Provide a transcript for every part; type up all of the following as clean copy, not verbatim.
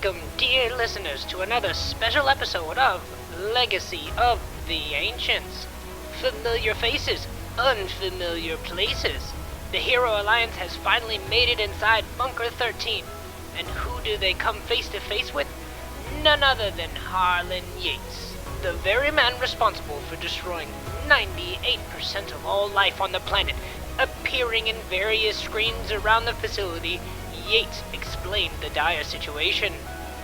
Welcome, dear listeners, to another special episode of Legacy of the Ancients. Familiar faces, unfamiliar places. The Hero Alliance has finally made it inside Bunker 13. And who do they come face to face with? None other than Harlan Yates, the very man responsible for destroying 98% of all life on the planet. Appearing in various screens around the facility, Yates explained the dire situation.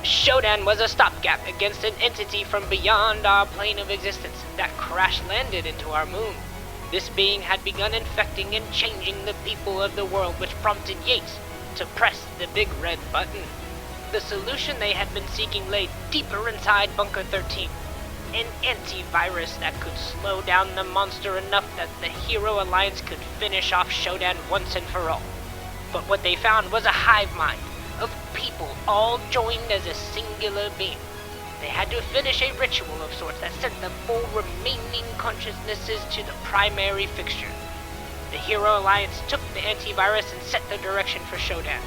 Shodan was a stopgap against an entity from beyond our plane of existence that crash-landed into our moon. This being had begun infecting and changing the people of the world, which prompted Yates to press the big red button. The solution they had been seeking lay deeper inside Bunker 13. An antivirus that could slow down the monster enough that the Hero Alliance could finish off Shodan once and for all. But what they found was a hive mind of people all joined as a singular being. They had to finish a ritual of sorts that sent the 4 remaining consciousnesses to the primary fixture. The Hero Alliance took the antivirus and set the direction for Shodan.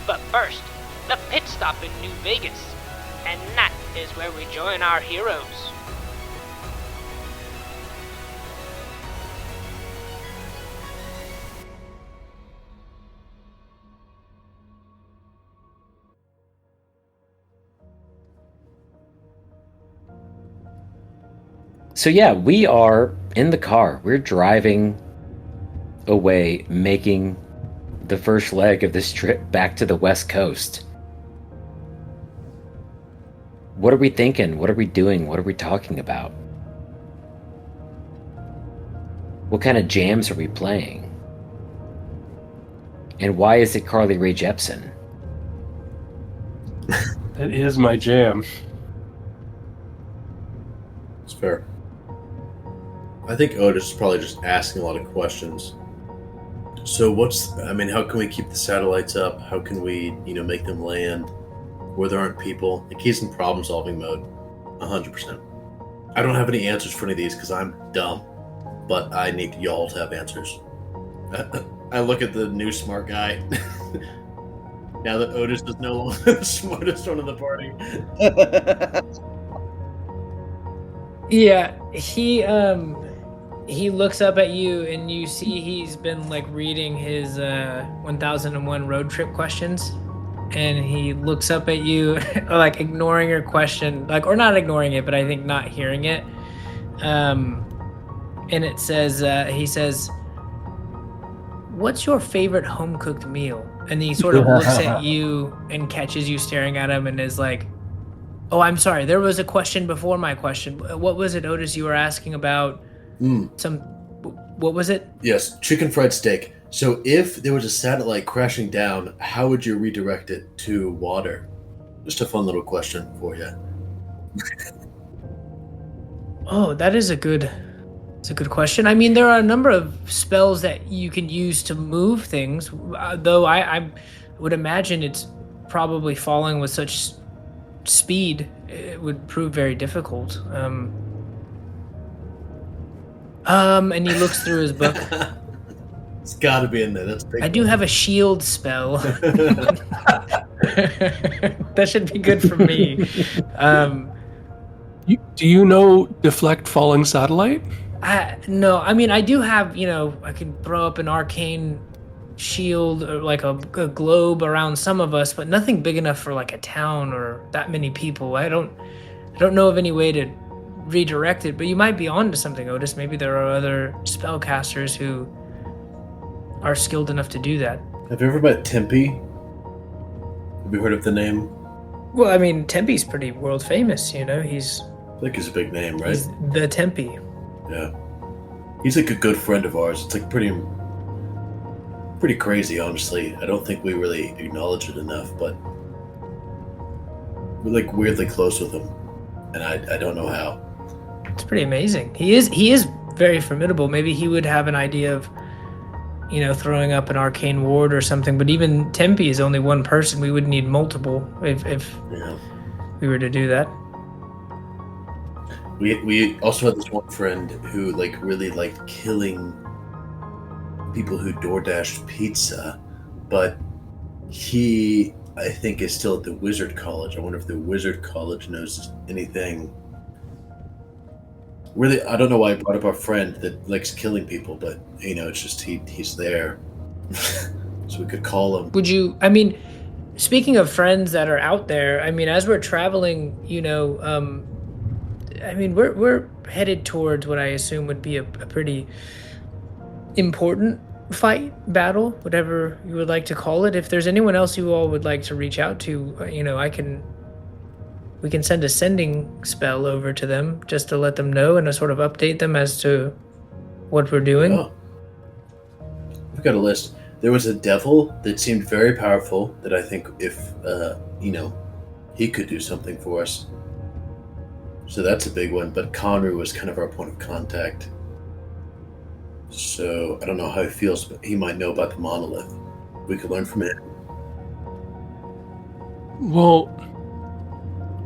But first, the pit stop in New Vegas. And that is where we join our heroes. So yeah, we are in the car. We're driving away, making the first leg of this trip back to the West Coast. What are we thinking? What are we doing? What are we talking about? What kind of jams are we playing? And why is it Carly Rae Jepsen? That is my jam. It's fair. I think Otis is probably just asking a lot of questions. So how can we keep the satellites up? How can we, make them land where there aren't people? Like, he's in problem-solving mode, 100%. I don't have any answers for any of these because I'm dumb, but I need y'all to have answers. I look at the new smart guy. Now that Otis is no longer the smartest one in the party. Yeah, he looks up at you and you see he's been reading his 1001 road trip questions, and he looks up at you ignoring your question, or not ignoring it, but I think not hearing it. And it says, he says, "What's your favorite home cooked meal?" And he sort of looks at you and catches you staring at him and is like, "Oh, I'm sorry. There was a question before my question. What was it, Otis? You were asking about what was it?" Yes, chicken fried steak. So if there was a satellite crashing down, how would you redirect it to water? Just a fun little question for you. Oh, it's a good question. I mean, there are a number of spells that you can use to move things, though I would imagine it's probably falling with such speed, it would prove very difficult. And he looks through his book. It's got to be in there. That's big. I do have a shield spell. That should be good for me. Do you know deflect falling satellite? No, I mean, I do have, I can throw up an arcane shield or a globe around some of us, but nothing big enough for a town or that many people. I don't know of any way to redirect it, but you might be onto something, Otis. Maybe there are other spellcasters who are skilled enough to do that. Have you ever met Tempe? Have you heard of the name? Well, I mean, Tempe's pretty world famous, he's... I think he's a big name, right? He's the Tempe. Yeah. He's a good friend of ours. It's pretty crazy, honestly. I don't think we really acknowledge it enough, but we're weirdly close with him, and I don't know how. It's pretty amazing. He is very formidable. Maybe he would have an idea of, throwing up an arcane ward or something. But even Tempe is only one person. We would need multiple if we were to do that. We also had this one friend who really liked killing people who DoorDashed pizza, but he I think is still at the Wizard College. I wonder if the Wizard College knows anything. Really, I don't know why I brought up our friend that likes killing people, but it's just he's there, so we could call him. Would you? I mean, speaking of friends that are out there, I mean, as we're traveling, I mean, we're headed towards what I assume would be a pretty important battle, whatever you would like to call it. If there's anyone else you all would like to reach out to, we can send a sending spell over to them just to let them know and to sort of update them as to what we're doing. Oh. We've got a list. There was a devil that seemed very powerful that I think if, he could do something for us. So that's a big one, but Conru was kind of our point of contact. So I don't know how he feels, but he might know about the monolith. We could learn from him. Well,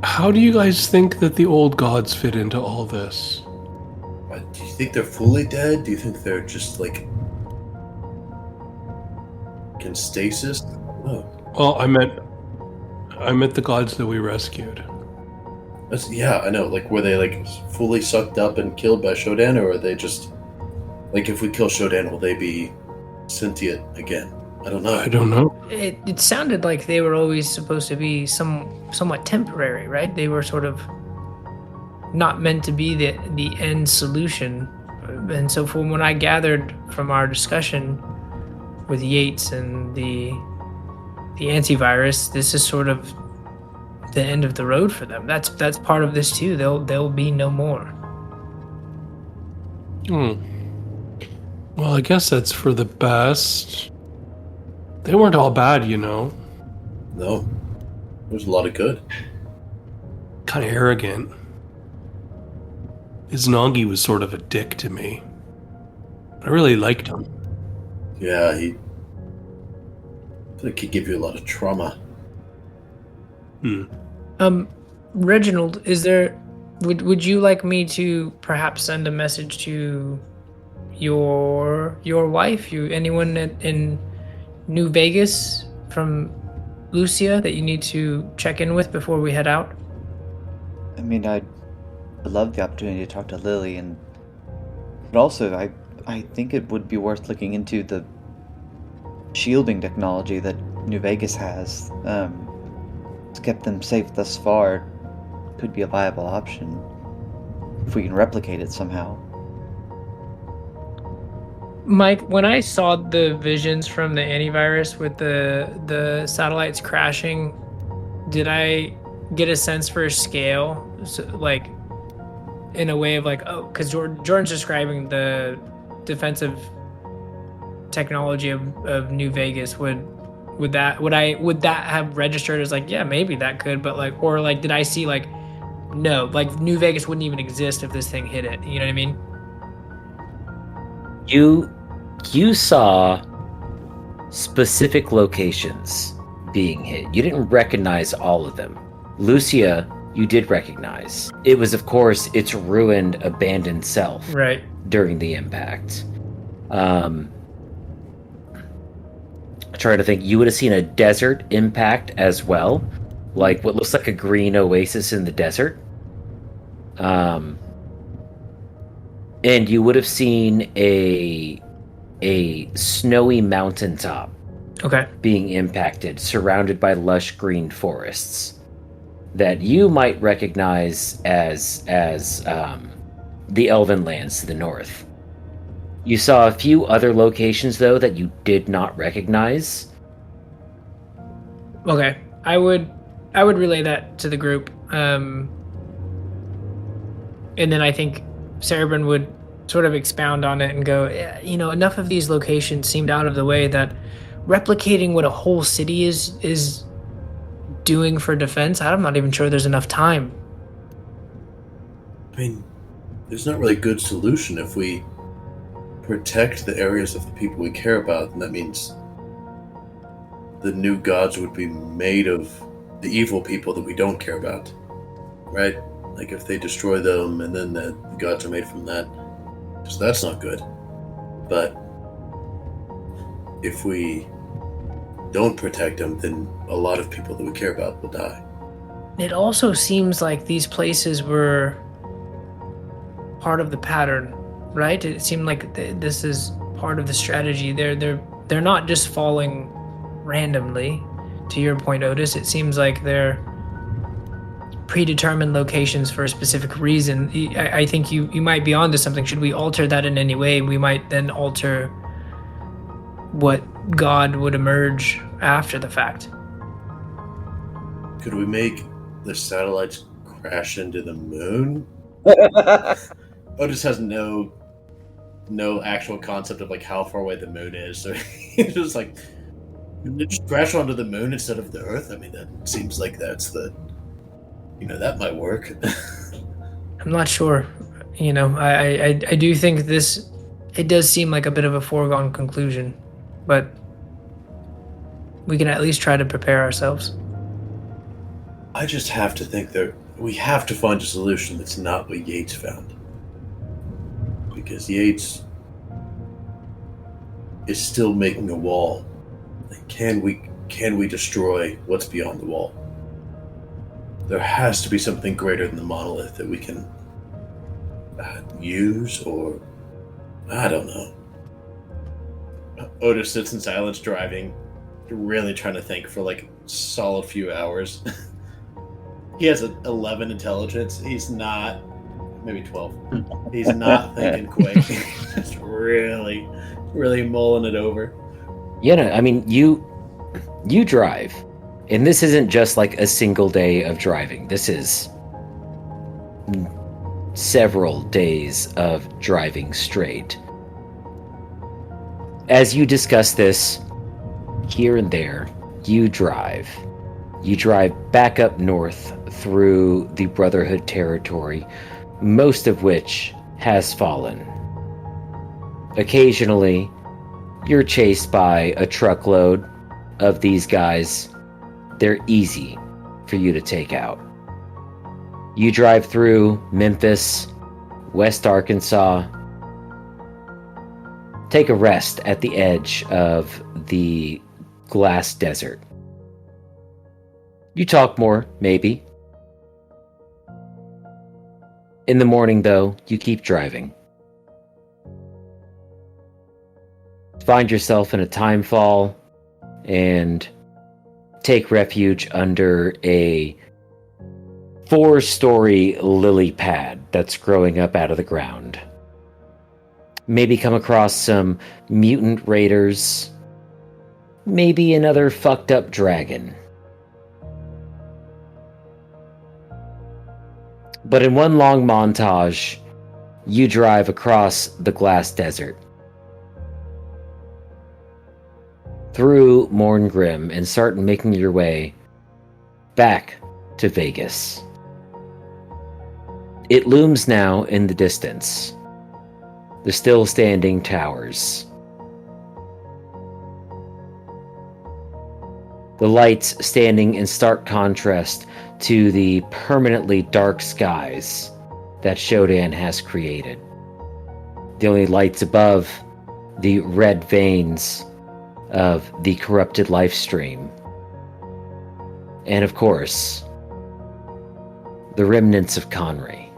how do you guys think that the old gods fit into all this? Do you think they're fully dead? Do you think they're just like in stasis? Oh. Well, I meant the gods that we rescued. Yeah, I know. Like, were they like fully sucked up and killed by Shodan, or are they just like, if we kill Shodan, will they be sentient again? I don't know. It sounded like they were always supposed to be somewhat temporary, right? They were sort of not meant to be the end solution. And so from what I gathered from our discussion with Yates and the antivirus, this is sort of the end of the road for them. That's part of this too. There'll be no more. Well, I guess that's for the best. They weren't all bad, No. There's a lot of good. Kind of arrogant. Izanagi was sort of a dick to me. I really liked him. Yeah, I feel like he gave you a lot of trauma. Reginald, would you like me to perhaps send a message to your wife? Anyone in New Vegas from Lucia that you need to check in with before we head out? I mean, I'd love the opportunity to talk to Lily, but also I think it would be worth looking into the shielding technology that New Vegas has. It's kept them safe thus far. Could be a viable option if we can replicate it somehow. Mike, when I saw the visions from the antivirus with the satellites crashing, did I get a sense for scale? So, like, in a way of like, oh, because Jordan's describing the defensive technology of New Vegas. Would that have registered as like, yeah, maybe that could, but like, or like, did I see like, no, like New Vegas wouldn't even exist if this thing hit it. You know what I mean? You saw specific locations being hit. You didn't recognize all of them. Lucia, you did recognize. It was, of course, its ruined, abandoned self. Right. During the impact. I try to think. You would have seen a desert impact as well, like what looks like a green oasis in the desert. And you would have seen a snowy mountaintop. Okay. Being impacted, surrounded by lush green forests that you might recognize as the Elven lands to the north. You saw a few other locations, though, that you did not recognize. Okay. I would relay that to the group. And then I think Cerebrin would sort of expound on it and go, enough of these locations seemed out of the way that replicating what a whole city is doing for defense, I'm not even sure there's enough time. I mean, there's not really a good solution if we protect the areas of the people we care about, and that means the new gods would be made of the evil people that we don't care about, right? Like if they destroy them and then the gods are made from that, so that's not good. But if we don't protect them, then a lot of people that we care about will die. It also seems like these places were part of the pattern, right? It seemed like this is part of the strategy. They're not just falling randomly. To your point, Otis, it seems like they're predetermined locations for a specific reason. I think you might be onto something. Should we alter that in any way? We might then alter what God would emerge after the fact. Could we make the satellites crash into the moon? Otis has no actual concept of like how far away the moon is, so he's just like, just crash onto the moon instead of the Earth. I mean, that seems like that's the, that might work. I'm not sure. I do think this. It does seem like a bit of a foregone conclusion, but we can at least try to prepare ourselves. I just have to think that we have to find a solution that's not what Yates found. Because Yates is still making a wall. Can we destroy what's beyond the wall? There has to be something greater than the monolith that we can use, or I don't know. Otis sits in silence driving, really trying to think for like a solid few hours. He has an 11 intelligence. He's not, maybe 12. He's not thinking quick. He's just really, really mulling it over. I mean, you drive, and this isn't just like a single day of driving. This is several days of driving straight. As you discuss this, here and there, you drive. You drive back up north through the Brotherhood territory, most of which has fallen. Occasionally, you're chased by a truckload of these guys. They're easy for you to take out. You drive through Memphis, West Arkansas, take a rest at the edge of the Glass Desert. You talk more, maybe. In the morning, though, you keep driving. Find yourself in a time fall and take refuge under a 4-story lily pad that's growing up out of the ground. Maybe come across some mutant raiders. Maybe another fucked up dragon. But in one long montage, you drive across the Glass Desert, through Morngrim, and start making your way back to Vegas. It looms now in the distance, the still standing towers. The lights standing in stark contrast to the permanently dark skies that Shodan has created. The only lights above, the red veins of the corrupted life stream. And of course, the remnants of Conray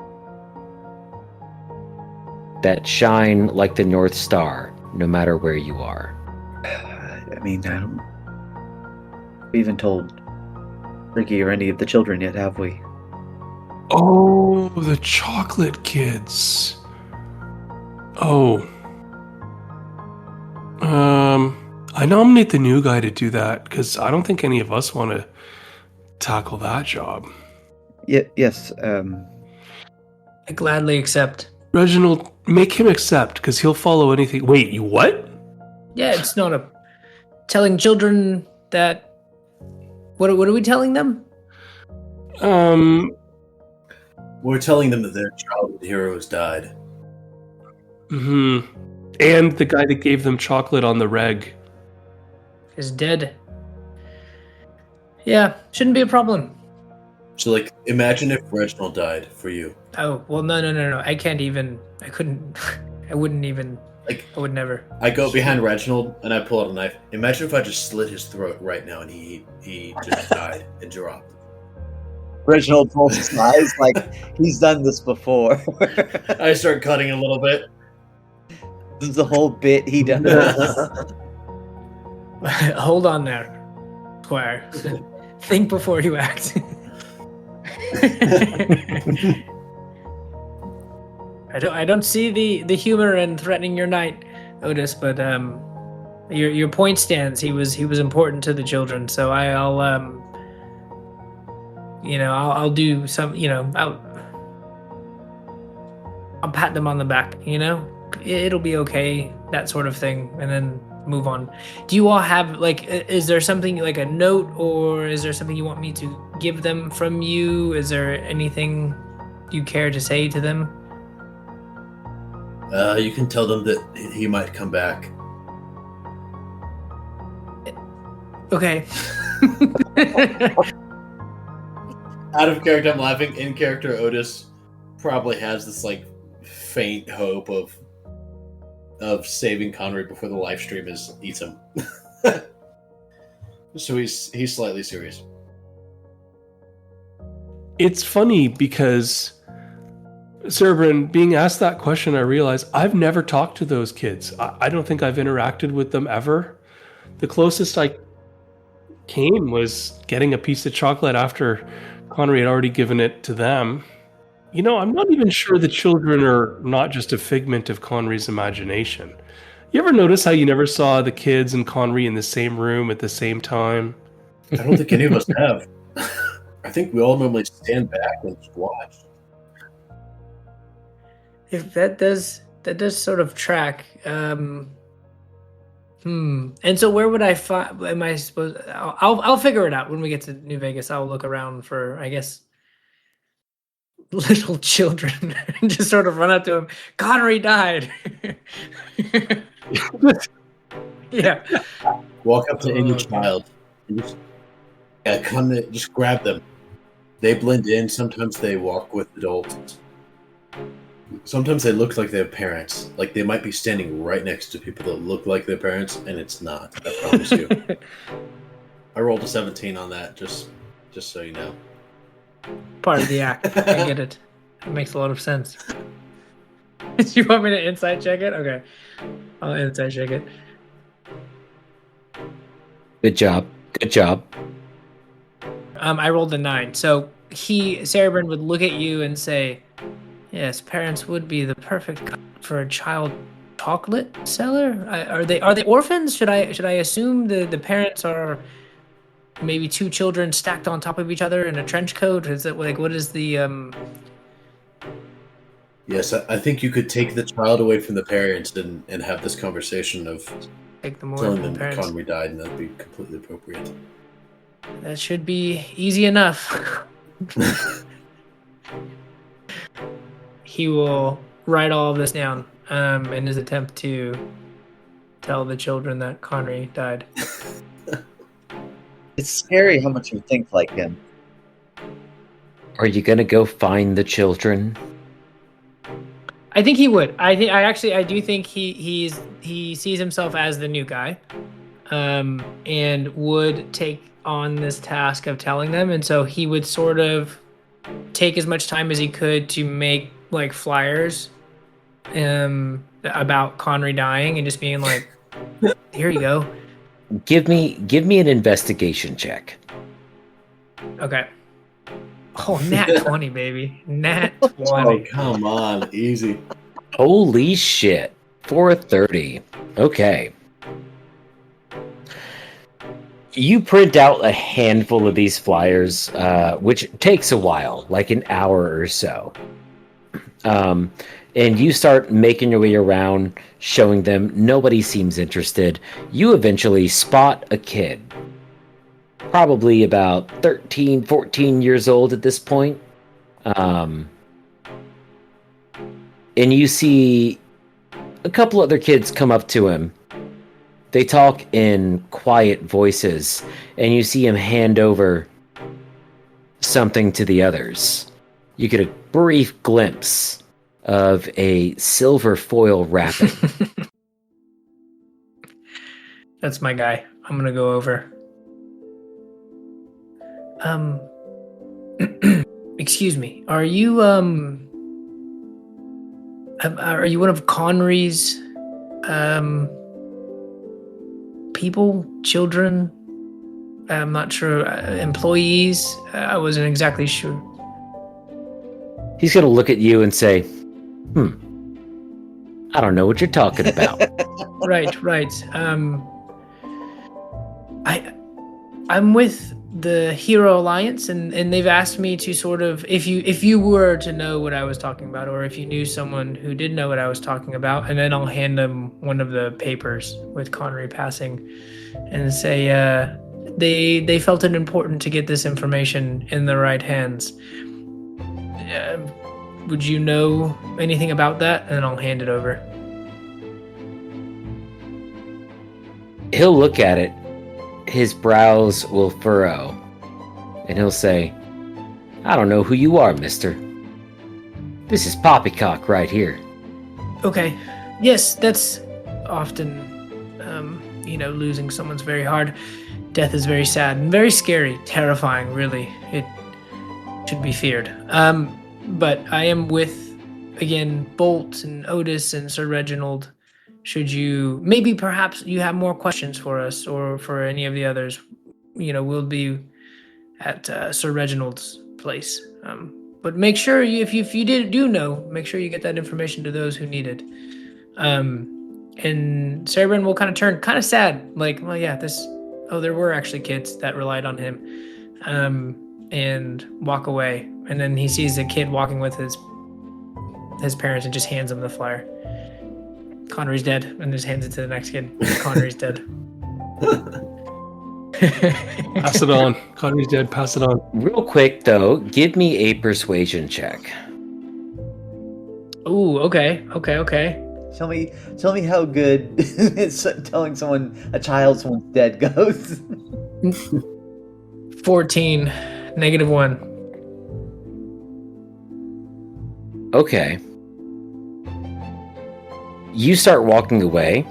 that shine like the North Star no matter where you are. I mean, we haven't told Ricky or any of the children yet, have we? Oh, the chocolate kids. Oh. I nominate the new guy to do that because I don't think any of us want to tackle that job. Yes. I gladly accept. Reginald, make him accept because he'll follow anything. Wait, you what? Yeah, it's not a telling children that. What are we telling them? We're telling them that their childhood hero has died. Mm-hmm. And the guy that gave them chocolate on the reg Is dead. Yeah, shouldn't be a problem. So, like, imagine if Reginald died for you. Oh, well, no. I couldn't. I wouldn't even. Like, I would never. I go behind Reginald and I pull out a knife. Imagine if I just slit his throat right now and he just died and dropped. Reginald pulls his eyes like he's done this before. I start cutting a little bit. This is the whole bit he does. Hold on there, Squire. Think before you act. I don't see the humor in threatening your knight, Otis, but your point stands. He was important to the children, so I'll do some, I'll pat them on the back, it'll be okay, that sort of thing, and then move on. Do you all have, is there something like a note, or is there something you want me to give them from you? Is there anything you care to say to them? You can tell them that he might come back. Okay. Out of character, I'm laughing. In character, Otis probably has this faint hope of saving Connery before the live stream eats him. So he's slightly serious. It's funny because, Cerebrin, being asked that question, I realized I've never talked to those kids. I don't think I've interacted with them ever. The closest I came was getting a piece of chocolate after Connery had already given it to them. I'm not even sure the children are not just a figment of Connery's imagination. You ever notice how you never saw the kids and Connery in the same room at the same time? I don't think any of us have. I think we all normally stand back and just watch. If that does sort of track. And so where would I find? Am I supposed? I'll figure it out when we get to New Vegas. I'll look around for, I guess, little children and just sort of run up to him. Connery died. Yeah. Walk up to any child. And just grab them. They blend in. Sometimes they walk with adults. Sometimes they look like they have parents. Like they might be standing right next to people that look like their parents, and it's not. I promise you. I rolled a 17 on that, just so you know. Part of the act. I get it. It makes a lot of sense. You want me to insight check it? Okay. I'll insight check it. Good job. I rolled a 9. So Cerebrin would look at you and say, yes, parents would be the perfect for a child chocolate seller. Are they orphans? Should I assume the parents are maybe two children stacked on top of each other in a trench coat? Is it what is the Yes, I think you could take the child away from the parents and have this conversation of take them away telling from them the parents? Connery died, and that'd be completely appropriate. That should be easy enough. He will write all of this down in his attempt to tell the children that Connery died. It's scary how much you think like him. Are you gonna go find the children? I think he would. I do think he sees himself as the new guy, and would take on this task of telling them. And so he would sort of take as much time as he could to make flyers, about Connery dying, and just being like, "Here you go." Give me an investigation check. Okay. Oh, nat 20, baby. Nat 20. Oh, come on. Easy. Holy shit. 430. Okay. You print out a handful of these flyers, which takes a while, like an hour or so. And you start making your way around, showing them. Nobody seems interested. You eventually spot a kid. Probably about 13, 14 years old at this point. And you see a couple other kids come up to him. They talk in quiet voices, and you see him hand over something to the others. You get a brief glimpse of a silver foil wrapping. That's my guy. I'm gonna go over. Excuse me. Are you one of Connery's people, children? I'm not sure. Employees? I wasn't exactly sure. He's going to look at you and say, I don't know what you're talking about. Right. I'm with the Hero Alliance, and they've asked me to sort of, if you were to know what I was talking about, or if you knew someone who did know what I was talking about, and then I'll hand them one of the papers with Connery passing, and say, they felt it important to get this information in the right hands. Would you know anything about that? And then I'll hand it over. He'll look at it. His brows will furrow. And he'll say, I don't know who you are, mister. This is Poppycock right here. Okay. Yes, that's often, losing someone's very hard. Death is very sad and very scary, terrifying, really. It should be feared. But I am with, again, Bolt and Otis and Sir Reginald. Should you, perhaps you have more questions for us or for any of the others, we'll be at Sir Reginald's place. But make sure, if you do know, make sure you get that information to those who need it. And Cerebrin will kind of turn kind of sad, like, well, yeah, there were actually kids that relied on him, and walk away. And then he sees a kid walking with his parents and just hands him the flyer. Connery's dead, and just hands it to the next kid. Connery's dead. Pass it on. Connery's dead. Pass it on. Real quick, though, give me a persuasion check. Ooh, okay. Tell me how good telling a child someone's dead goes. 14, -1. Okay. You start walking away,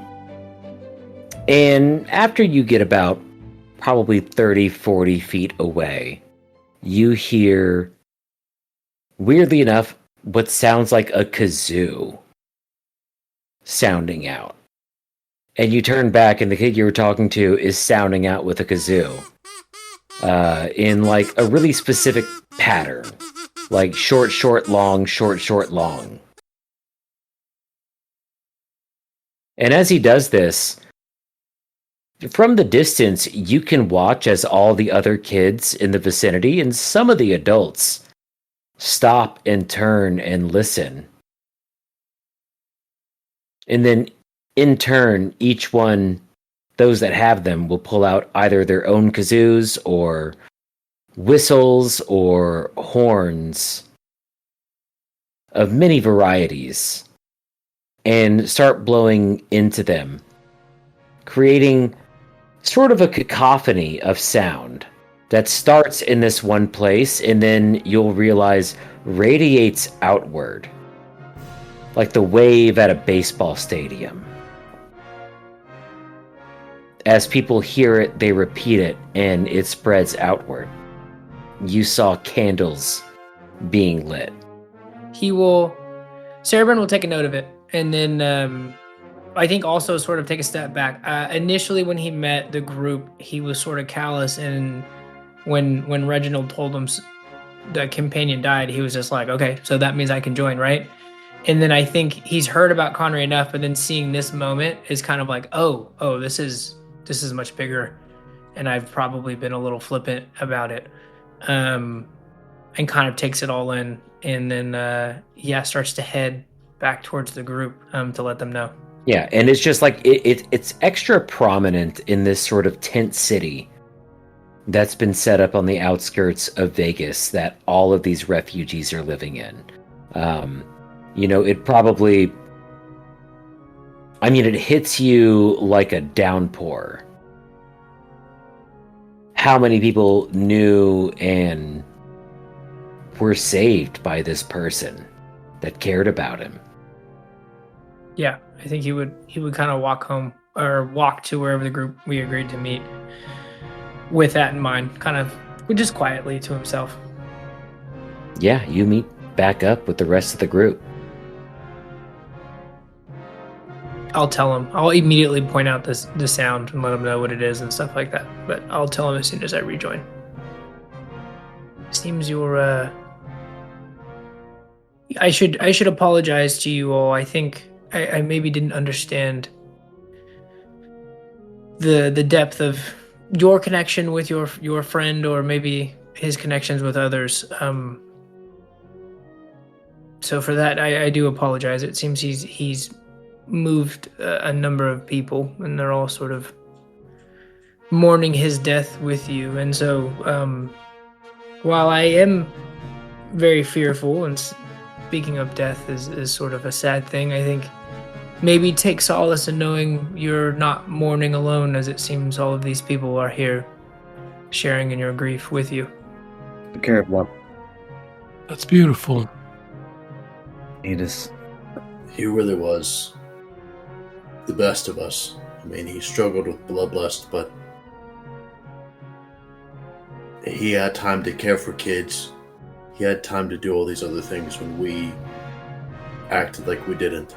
and after you get about probably 30, 40 feet away, you hear, weirdly enough, what sounds like a kazoo sounding out. And you turn back, and the kid you were talking to is sounding out with a kazoo. In like a really specific pattern. Like short, short, long, short, short, long. And as he does this, from the distance, you can watch as all the other kids in the vicinity and some of the adults stop and turn and listen. And then, in turn, each one, those that have them, will pull out either their own kazoos or whistles or horns of many varieties and start blowing into them, creating sort of a cacophony of sound that starts in this one place and then you'll realize radiates outward, like the wave at a baseball stadium. As people hear it, they repeat it, and it spreads outward. You saw candles being lit. Cerebrin will take a note of it, and then I think also sort of take a step back. Initially, when he met the group, he was sort of callous, and when Reginald told him the companion died, he was just like, okay, so that means I can join, right? And then I think he's heard about Connery enough, but then seeing this moment is kind of like, oh, this is much bigger, and I've probably been a little flippant about it, and kind of takes it all in, and then starts to head back towards the group to let them know. Yeah, and it's just like it's extra prominent in this sort of tent city that's been set up on the outskirts of Vegas that all of these refugees are living in. It probably, it hits you like a downpour. How many people knew and were saved by this person that cared about him. Yeah, I think he would kind of walk home or walk to wherever the group we agreed to meet with that in mind, kind of just quietly to himself. Yeah, you meet back up with the rest of the group. I'll tell him. I'll immediately point out the sound and let him know what it is and stuff like that. But I'll tell him as soon as I rejoin. Seems you're I should apologize to you all. I think I maybe didn't understand the depth of your connection with your friend, or maybe his connections with others. So for that, I do apologize. It seems he's moved a number of people, and they're all sort of mourning his death with you. And so, while I am very fearful, and speaking of death is sort of a sad thing, I think maybe take solace in knowing you're not mourning alone, as it seems all of these people are here sharing in your grief with you. Take care of one. That's beautiful. It is. He really was the best of us. I mean, he struggled with bloodlust, but he had time to care for kids. He had time to do all these other things when we acted like we didn't.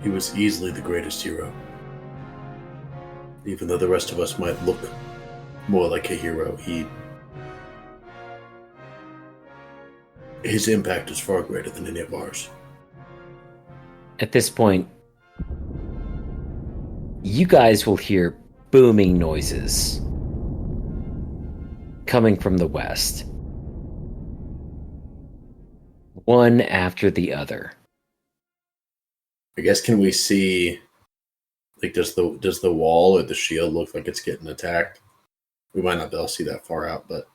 He was easily the greatest hero. Even though the rest of us might look more like a hero, his impact is far greater than any of ours. At this point, you guys will hear booming noises coming from the west, one after the other. I guess, can we see, like, does the wall or the shield look like it's getting attacked? We might not be able to see that far out, but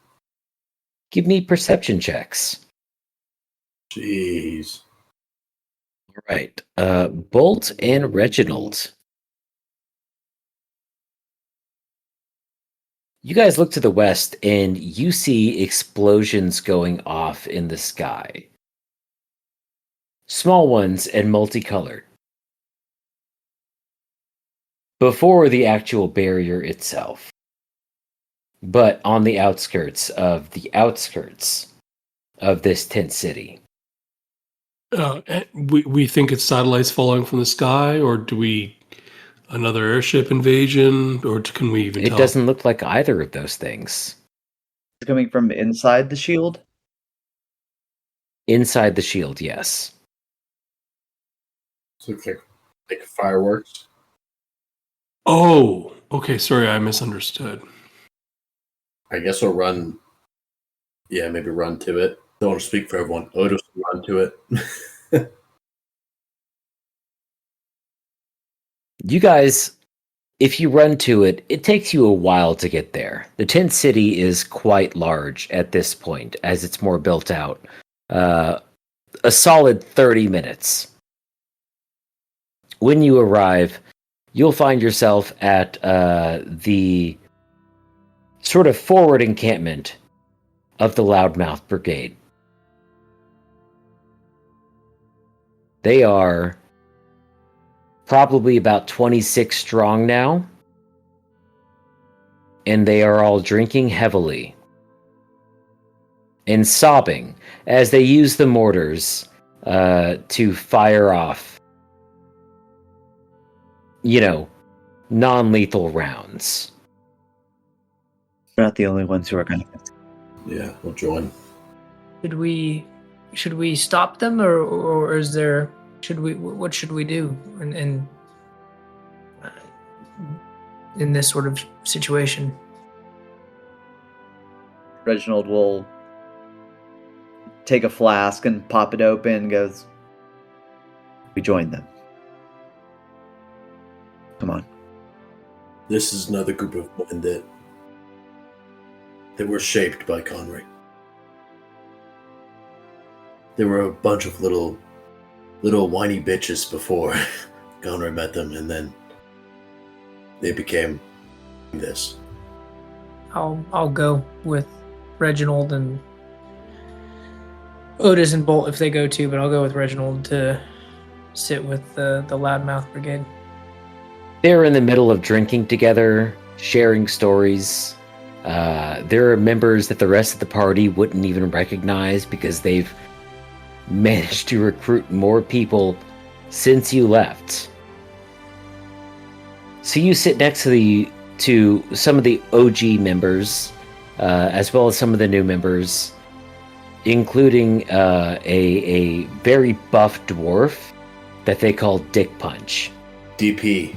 Give me perception checks. jeez. Right. Bolt and Reginald. You guys look to the west and you see explosions going off in the sky. Small ones and multicolored. Before the actual barrier itself. But on the outskirts of this tent city. We think it's satellites falling from the sky, or do we another airship invasion, or can we even It tell? doesn't look like either of those things. It's coming from inside the shield? Inside the shield, yes. This looks like fireworks. Oh, okay. Sorry, I misunderstood. I guess we'll run. Yeah, maybe run to it. Don't want to speak for everyone. Otis will run to it. You guys, if you run to it, it takes you a while to get there. The tent city is quite large at this point, as it's more built out. A solid 30 minutes. When you arrive, you'll find yourself at the sort of forward encampment of the Loudmouth Brigade. They are probably about 26 strong now, and they are all drinking heavily and sobbing as they use the mortars to fire off, non-lethal rounds. We're not the only ones who are going to. Yeah, we'll join. Should we stop them, or is there? What should we do in this sort of situation? Reginald will take a flask and pop it open and goes, "We join them. Come on." This is another group of men that were shaped by Conry. They were a bunch of little whiny bitches before Conry met them, and then they became this. I'll go with Reginald and Otis and Bolt if they go too, but I'll go with Reginald to sit with the Loudmouth Brigade. They're in the middle of drinking together, sharing stories. There are members that the rest of the party wouldn't even recognize because they've managed to recruit more people since you left. So you sit next to some of the OG members, as well as some of the new members, including a very buff dwarf that they call Dick Punch. DP.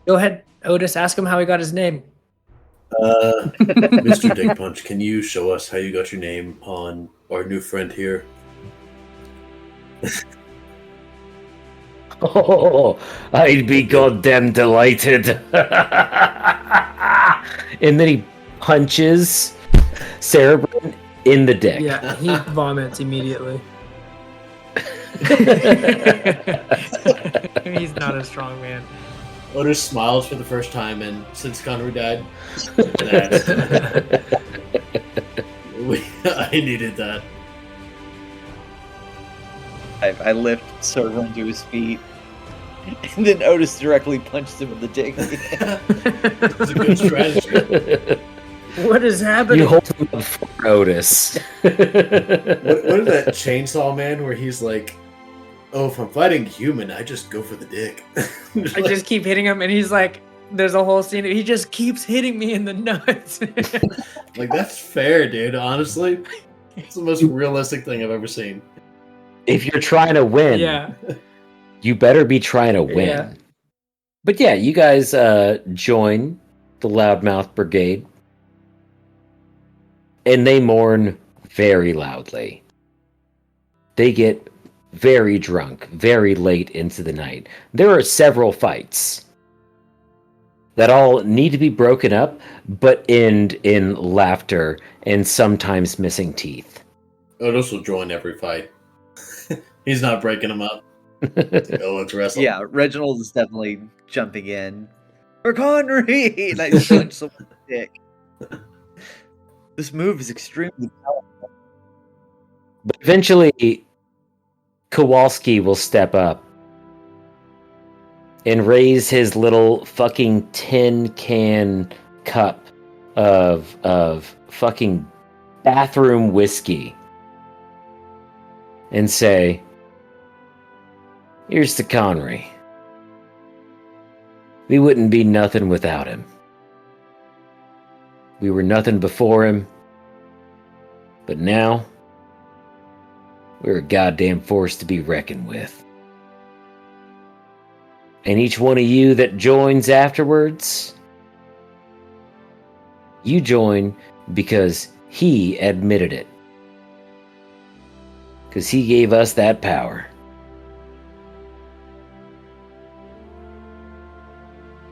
Go ahead, Otis. Ask him how he got his name. Mr. Dick Punch, can you show us how you got your name on our new friend here? Oh, I'd be goddamn delighted. And then he punches Cerebrin in the dick. Yeah, he vomits immediately. He's not a strong man. Otis smiles for the first time and since Connery died. I needed that. I lift Server to his feet, and then Otis directly punched him in the dick. It's a good strategy. What is happening? You hold him up for Otis. What is that Chainsaw Man where he's like, oh, if I'm fighting human, I just go for the dick. I just keep hitting him, and he's like, there's a whole scene. He just keeps hitting me in the nuts. Like, that's fair, dude, honestly. It's the most realistic thing I've ever seen. If you're trying to win, Yeah. you better be trying to win. Yeah. But yeah, you guys join the Loudmouth Brigade, and they mourn very loudly. They get very drunk, very late into the night. There are several fights that all need to be broken up, but end in laughter and sometimes missing teeth. Otis will join every fight. He's not breaking them up. Oh, let's wrestle. Yeah, Reginald is definitely jumping in. For Connery! And I punch someone in the dick. This move is extremely powerful. But eventually, Kowalski will step up and raise his little fucking tin can cup of fucking bathroom whiskey and say, here's to Connery. We wouldn't be nothing without him. We were nothing before him, but now we're a goddamn force to be reckoned with. And each one of you that joins afterwards, you join because he admitted it. Because he gave us that power.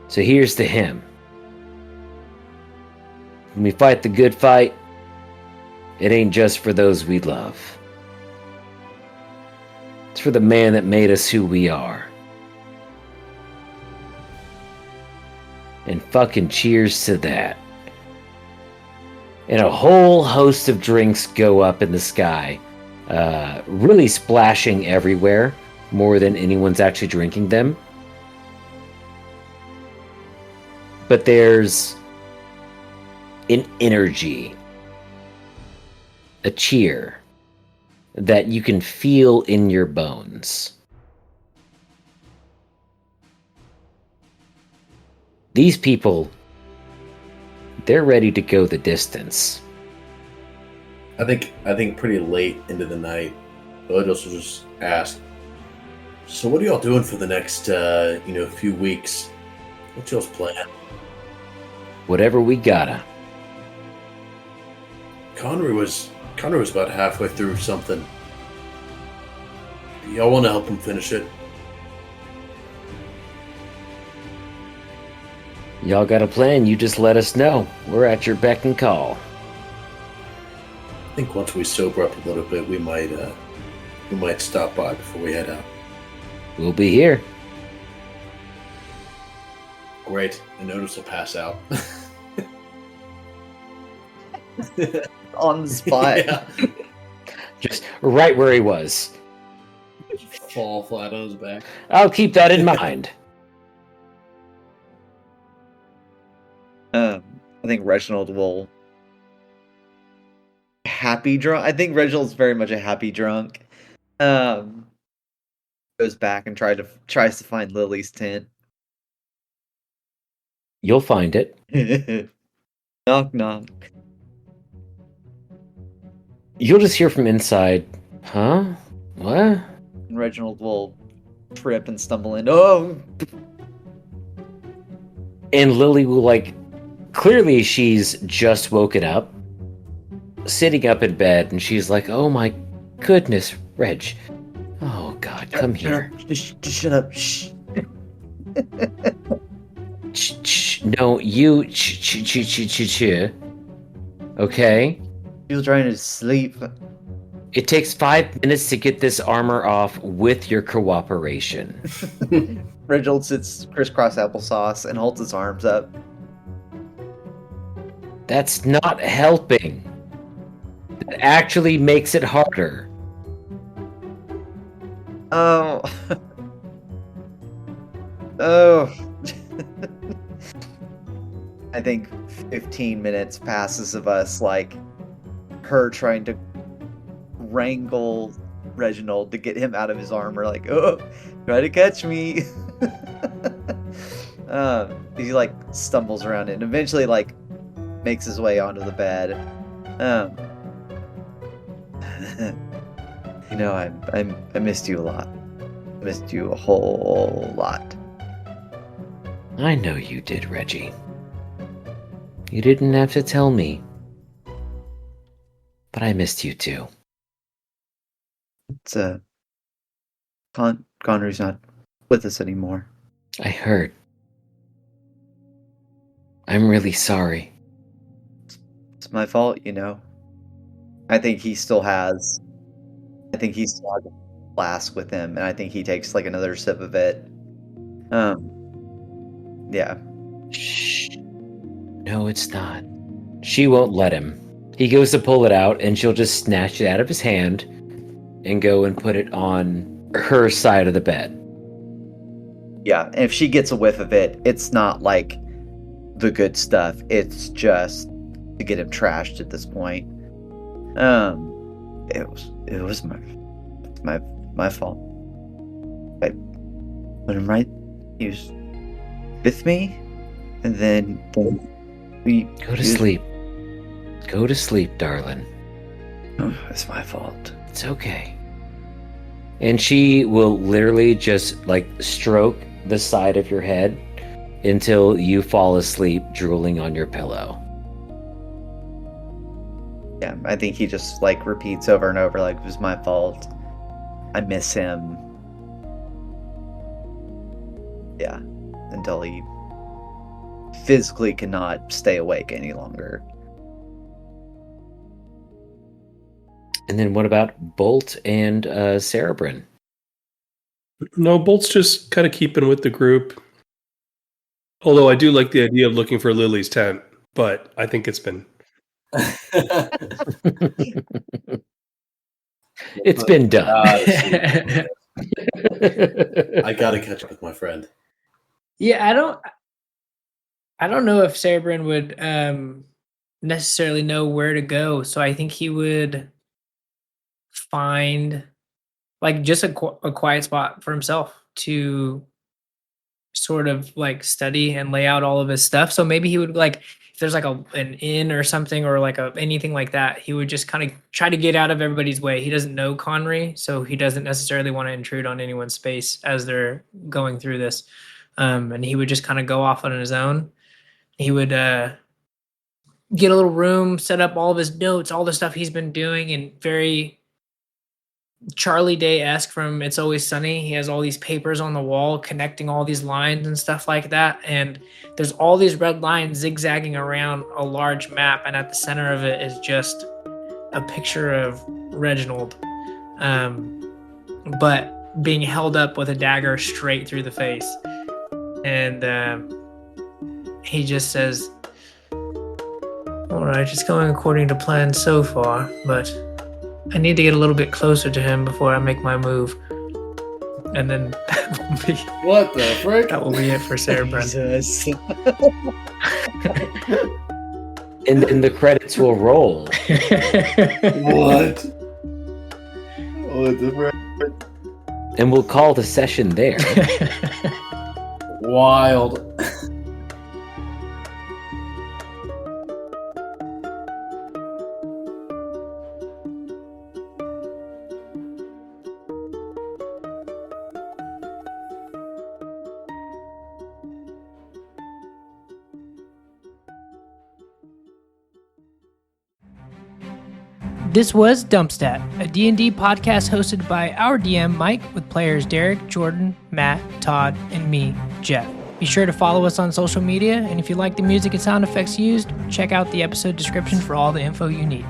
So here's to him. When we fight the good fight, it ain't just for those we love. It's for the man that made us who we are. And fucking cheers to that. And a whole host of drinks go up in the sky, really splashing everywhere, more than anyone's actually drinking them. But there's an energy, a cheer that you can feel in your bones. These people, they're ready to go the distance. I think pretty late into the night, Otis will just ask, so what are y'all doing for the next few weeks? What's y'all's plan? Whatever we gotta. Connery was about halfway through something. Y'all want to help him finish it? Y'all got a plan, you just let us know. We're at your beck and call. I think once we sober up a little bit, we might stop by before we head out. We'll be here. Great. And Otis will pass out. on the spot. Yeah. Just right where he was. Fall flat on his back. I'll keep that in mind. I think Reginald will happy drunk. I think Reginald's very much a happy drunk. Goes back and tries to find Lily's tent. You'll find it. Knock knock. You'll just hear from inside, huh? What? And Reginald will trip and stumble in. Oh, And Lily will, like, clearly she's just woken up, sitting up in bed, and she's like, oh my goodness, Reg. Oh God, come here. Just shut up. Shh. No, you okay? He was trying to sleep. It takes 5 minutes to get this armor off with your cooperation. Reginald sits crisscross applesauce and holds his arms up. That's not helping. That actually makes it harder. Oh. Oh. I think 15 minutes passes of us, like, her trying to wrangle Reginald to get him out of his armor, like, oh, try to catch me. He, like, stumbles around and eventually, like, makes his way onto the bed. You know, I missed you a lot. I missed you a whole lot. I know you did, Reggie. You didn't have to tell me. But I missed you too. It's Connery's not with us anymore. I heard. I'm really sorry. It's my fault, you know. I think he still has a flask with him, and I think he takes like another sip of it. Yeah. Shh. No, it's not. She won't let him. He goes to pull it out, and she'll just snatch it out of his hand and go and put it on her side of the bed. Yeah, and if she gets a whiff of it, it's not like the good stuff. It's just to get him trashed at this point. It was my fault. I put him right. He was with me, and then we Go to sleep. Go to sleep, darling. Oh, it's my fault. It's okay. And she will literally just like stroke the side of your head until you fall asleep drooling on your pillow. Yeah, I think he just like repeats over and over like it was my fault. I miss him. Yeah, until he physically cannot stay awake any longer. And then what about Bolt and Cerebrin? No, Bolt's just kind of keeping with the group. Although I do like the idea of looking for Lily's tent, but I think it's been... It's been done. I gotta catch up with my friend. Yeah, I don't know if Cerebrin would necessarily know where to go, so I think he would find like just a quiet spot for himself to sort of like study and lay out all of his stuff. So maybe he would like, if there's like an inn or something or like anything like that, he would just kind of try to get out of everybody's way. He doesn't know Connery, so he doesn't necessarily want to intrude on anyone's space as they're going through this. And he would just kind of go off on his own. He would get a little room, set up all of his notes, all the stuff he's been doing, and very Charlie Day-esque from It's Always Sunny. He has all these papers on the wall connecting all these lines and stuff like that. And there's all these red lines zigzagging around a large map. And at the center of it is just a picture of Reginald, but being held up with a dagger straight through the face. And he just says, I want Alright, it's going according to plan so far, but I need to get a little bit closer to him before I make my move. And then What the frick? that will be it for Cerebrin. Jesus. And then the credits will roll. What? What the frick? And we'll call the session there. Wild. This was Dumpstat, a D&D podcast hosted by our DM, Mike, with players Derek, Jordan, Matt, Todd, and me, Jeff. Be sure to follow us on social media, and if you like the music and sound effects used, check out the episode description for all the info you need.